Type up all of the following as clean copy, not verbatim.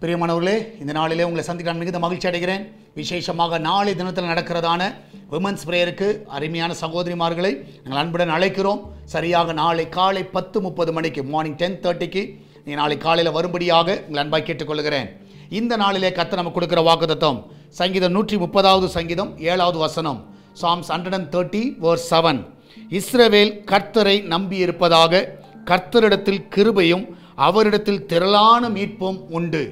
பிரியமானவர்களே, இந்த நாளிலே உங்களை சந்திக்க மிகுந்த மகிழ்ச்சி அடைகிறேன். விசேஷமாக நாளை தினத்தில் நடக்கிறதான விமன்ஸ் பிரேயருக்கு அருமையான சகோதரிமார்களை நாங்கள் அன்புடன் அழைக்கிறோம். சரியாக நாளை காலை 10:30 மணிக்கு மார்னிங் 10:30க்கு நீங்கள் நாளை காலையில் வரும்படியாக உங்கள் அன்பாய் கேட்டுக்கொள்கிறேன். இந்த நாளிலே கர்த்தர் நமக்கு கொடுக்கிற வாக்குத்தத்தம் சங்கீதம் 130வது சங்கீதம் 7வது வசனம், சாம்ஸ் 130 verse 7. இஸ்ரவேல் கர்த்தரை நம்பி இருப்பதாக, கர்த்தரிடத்தில் கிருபையும் அவரிடத்தில் திரளான மீட்பும் உண்டு.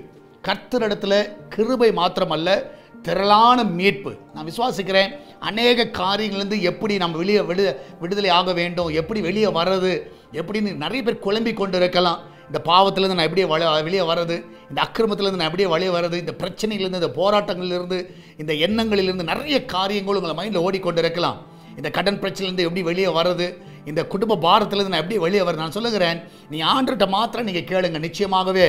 கர்த்தரிடத்தில் கிருபை மாத்திரமல்ல, திரளான மீட்பு. நான் விசுவாசிக்கிறேன், அநேக காரியங்கள்லேருந்து எப்படி நம்ம விடுதலை ஆக வேண்டும், எப்படி வெளியே வர்றது, எப்படின்னு நிறைய பேர் குழம்பி கொண்டு இருக்கலாம். இந்த பாவத்திலேருந்து நான் எப்படியே வெளியே வர்றது, இந்த அக்கிரமத்திலேருந்து நான் எப்படியே வெளியே வர்றது, இந்த பிரச்சனைகளிலிருந்து, இந்த போராட்டங்களிலிருந்து, இந்த எண்ணங்களிலிருந்து நிறைய காரியங்கள் உங்களை மைண்டில் ஓடிக்கொண்டு இருக்கலாம். இந்த கடன் பிரச்சனையிலேருந்து எப்படி வெளியே வர்றது, இந்த குடும்ப பாரத்திலேருந்து நான் எப்படி வெளியே வரேன். நான் சொல்லுகிறேன், நீ ஆண்டவர்கிட்ட மாத்திரம் நீங்கள் கேளுங்க, நிச்சயமாகவே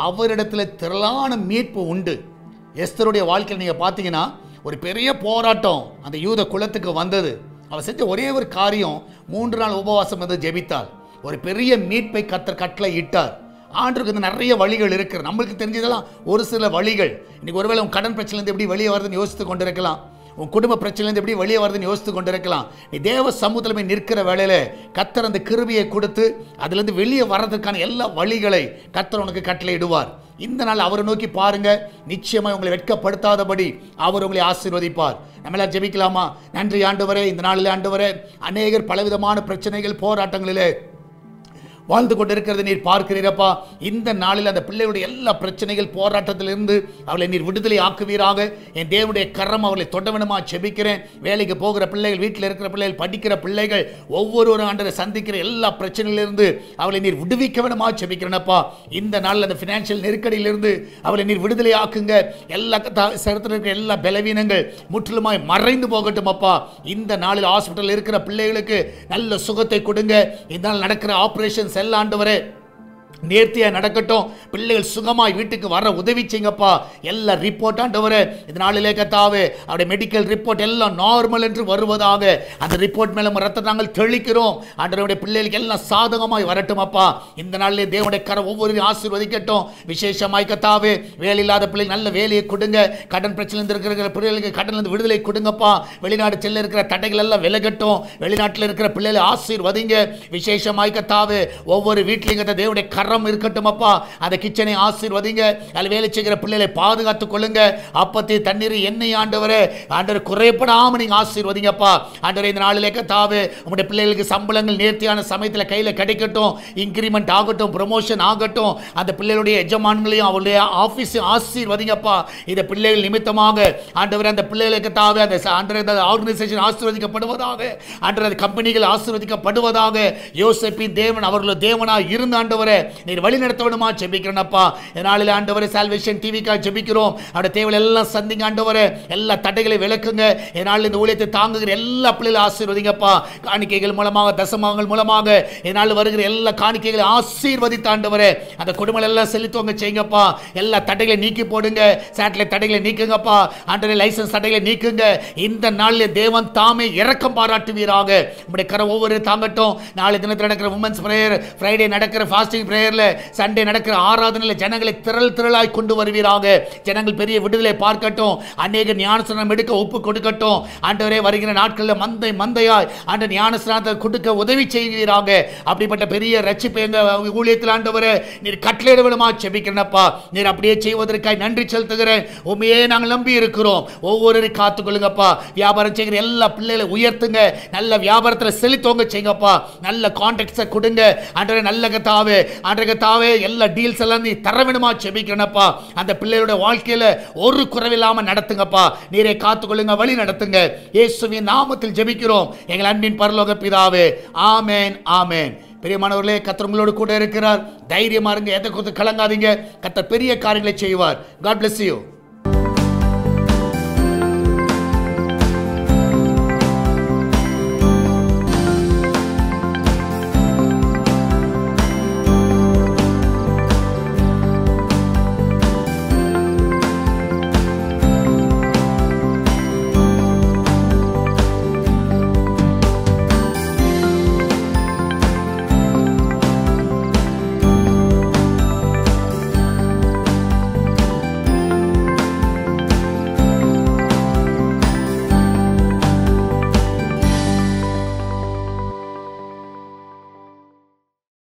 அவரிடத்தில் திரளான மீட்பு உண்டு. எஸ்தருடைய வாழ்க்கையில் நீங்கள் பார்த்தீங்கன்னா ஒரு பெரிய போராட்டம் அந்த யூத குலத்துக்கு வந்தது. அவர் செஞ்ச ஒரே ஒரு காரியம், 3 நாள் உபவாசம் வந்து ஜெபித்தாள். ஒரு பெரிய மீட்பை கர்த்தர் கட்டளை இட்டார். ஆண்டவருக்கு வந்து நிறைய வழிகள் இருக்குது. நம்மளுக்கு தெரிஞ்சதெல்லாம் ஒரு சில வழிகள். இன்றைக்கி ஒருவேளை உன் கடன் பிரச்சனைலேருந்து எப்படி வெளியே வருதுன்னு யோசித்து கொண்டு இருக்கலாம். உன் குடும்ப பிரச்சனைலேருந்து எப்படி வெளியே வருதுன்னு யோசித்து கொண்டு இருக்கலாம். நீ தேவ சமூகத்தில் போய் நிற்கிற வேளையில் கர்த்தர் அந்த கிருபையை கொடுத்து அதிலேருந்து வெளியே வர்றதுக்கான எல்லா வழிகளை கர்த்தர் உனக்கு கட்டளையிடுவார். இந்த நாள் அவரை நோக்கி பாருங்க, நிச்சயமாக உங்களை வெட்கப்படுத்தாதபடி அவர் உங்களை ஆசீர்வதிப்பார். நம்மளாம் ஜெபிக்கலாமா? நன்றி ஆண்டவரே, இந்த நாளில் ஆண்டவரே, அநேகர் பலவிதமான பிரச்சனைகள் போராட்டங்களிலே வாழ்ந்து கொண்டு இருக்கிறது நீர் பார்க்கிறீரப்பா. இந்த நாளில் அந்த பிள்ளைகளுடைய எல்லா பிரச்சனைகள் போராட்டத்திலிருந்து அவளை நீர் விடுதலை ஆக்குவீராக. என் தேவனுடைய கரம் அவளை தொடவனமாக செபிக்கிறேன். வேலைக்கு போகிற பிள்ளைகள், வீட்டில் இருக்கிற பிள்ளைகள், படிக்கிற பிள்ளைகள், ஒவ்வொரு ஆண்டரை சந்திக்கிற எல்லா பிரச்சனையிலிருந்து அவளை நீர் விடுவிக்க வேணுமா செபிக்கிறேனப்பா. இந்த நாளில் அந்த ஃபினான்ஷியல் நெருக்கடியிலிருந்து அவளை நீர் விடுதலை ஆக்குங்க. எல்லா சரத்தில் இருக்கிற எல்லா பலவீனங்கள் முற்றிலுமாய் மறைந்து போகட்டும் அப்பா. இந்த நாளில் ஹாஸ்பிட்டல் இருக்கிற பிள்ளைகளுக்கு நல்ல சுகத்தை கொடுங்க. இந்த நாள் நடக்கிற ஆபரேஷன் செல்லாண்டவரே நேர்த்தியாக நடக்கட்டும். பிள்ளைகள் சுகமாய் வீட்டுக்கு வர உதவி செய்யுங்கப்பா. எல்லா ரிப்போர்ட் ஆண்டவரே இந்த நாளிலே கர்த்தாவே அவருடைய மெடிக்கல் ரிப்போர்ட் எல்லாம் நார்மல் என்று வருவதாக அந்த ரிப்போர்ட் மேலே ரத்தத்தை நாங்கள் தெளிக்கிறோம். ஆண்டவருடைய பிள்ளைகளுக்கு எல்லாம் சாதகமாய் வரட்டும் அப்பா. இந்த நாளிலே தேவனுடைய கரம் ஒவ்வொரு ஆசீர்வதிக்கட்டும். விசேஷமாய் கர்த்தாவே வேலையில்லாத பிள்ளைகள் நல்ல வேலையை கொடுங்க. கடன் பிரச்சனை இருக்கிற பிள்ளைகளுக்கு கடனிலிருந்து விடுதலை கொடுங்கப்பா. வெளிநாடு செல்ல இருக்கிற தடைகள் எல்லாம் விலகட்டும். வெளிநாட்டில் இருக்கிற பிள்ளைகளை ஆசீர்வதிங்க. விசேஷமாய் கர்த்தாவே ஒவ்வொரு வீட்டிலையும் தேவனுடைய கரம் இருக்கட்டும் அப்பா. அந்த கிச்சனை ஆசீர்வதிங்க. அதில் வேலை செய்கிற பிள்ளைகளை பாதுகாத்துக் கொள்ளுங்க. அப்பத்தை தண்ணீர் எண்ணெய் ஆண்டவரே ஆண்டவர் குறைப்படாமல் நீங்க ஆசீர்வதிங்கப்பா. ஆண்டவரே இந்த நாளிலே கர்த்தாவே உங்களுடைய பிள்ளைகளுக்கு சம்பளங்கள் நேர்த்தியான சமயத்தில் கையில் கிடைக்கட்டும். இன்கிரிமெண்ட் ஆகட்டும், ப்ரமோஷன் ஆகட்டும். அந்த பிள்ளைகளுடைய எஜமான்களையும் அவருடைய ஆஃபீஸையும் ஆசீர்வதிங்கப்பா. இந்த பிள்ளைகள் நிமித்தமாக ஆண்டவர் அந்த பிள்ளைகளுக்கு கர்த்தாவே அந்த ஆர்கனைசேஷன் ஆசீர்வதிக்கப்படுவதாக. ஆண்டவர் அந்த கம்பெனிகள் ஆசீர்வதிக்கப்படுவதாக. யோசேப்பின் தேவன் அவர்களோட தேவனாக இருந்த ஆண்டவரே நீர் வழி நடத்த வேணுமா ஜெபிக்கிறேனப்பா. இதனால ஆண்டவரே சால்வேஷன் டிவிக்காக ஜெபிக்கிறோம். அவருடைய தேவைகள் எல்லாம் சந்திங்க ஆண்டவரே. எல்லா தடைகளை விலக்குங்க. இதனால் இந்த ஊழியத்தை தாங்குகிற எல்லா பிள்ளைகளும் ஆசீர்வதிங்கப்பா. காணிக்கைகள் மூலமாக, தசமங்கள் மூலமாக இதனால் வருகிற எல்லா காணிக்கைகளை ஆசீர்வதித்த ஆண்டவரே அந்த குடும்பங்கள் எல்லாம் செலுத்துவங்க செய்யுங்கப்பா. எல்லா தடைகளை நீக்கி போடுங்க. சேட்டலைட் தடைகளை நீக்குங்கப்பா. ஆண்டவரே லைசன்ஸ் தடைகளை நீக்குங்க. இந்த நாளில் தேவன் தாமே இரக்கம் பாராட்டுவீராக. உங்களுடைய கரம் ஒவ்வொரு தாங்கட்டும். நாளை தினத்தில் நடக்கிற உமன்ஸ் பிரேயர், ஃப்ரைடே நடக்கிற ஃபாஸ்டிங் பிரேயர்ல, சண்டே நடக்கிற ஆராதனையில் ஜனங்களை திரளாய் கொண்டு வருவீராக. ஜனங்கள் பெரிய விடுதலை பார்க்கட்டும். அநேக ஞானஸ்நானம் எடுக்க ஒப்பு கொடுக்கட்டும். ஆண்டவரே வருகிற நாட்களில் மந்தையாய் ஆண்ட ஞானஸ்நானத்தை கொடுக்க உதவி செய்வீராக. அப்படிப்பட்ட பெரிய ரட்சிப்பு எங்க ஊழியத்தில் ஆண்டவரே நீர் கட்டளையிட வேணுமா ஜெபிக்கிறேனப்பா. நீர் அப்படியே செய்வதற்காக நன்றி செலுத்துகிறேன். உண்மையே நாங்கள் நம்பி இருக்கிறோம். ஒவ்வொருவரையும் காத்துக்கொள்ளுங்கப்பா. வியாபாரம் செய்கிற எல்லா பிள்ளைகளை உயர்த்துங்க. நல்ல வியாபாரத்தில் செலுத்துவங்க செய்யுங்கப்பா. நல்ல கான்ட்ராக்ட்ஸை கொடுங்க ஆண்டவரே. நல்ல கர்த்தாவே ஆண்டவரே எல்லா டீல்ஸ் எல்லாம் நீ தர வேணுமா ஜெபிக்கிறேனப்பா. அந்த பிள்ளையோட வாழ்க்கையில ஒரு குறைவில்லாம நடத்துங்கப்பா. நீரை காத்துக்கொள்ளுங்க, வழி நடத்துங்க. இயேசுவின் நாமத்தில் ஜெபிக்கிறோம் எங்கள் அன்பின் பரலோக பிதாவே. ஆமென், ஆமென். பிரியமானவர்களே, கர்த்தர் உங்களோடு கூட இருக்கிறார். தைரியமா இருங்க, எதை குறித்து கலங்காதீங்க. கர்த்தர் பெரிய காரியங்களை செய்வார். God bless you.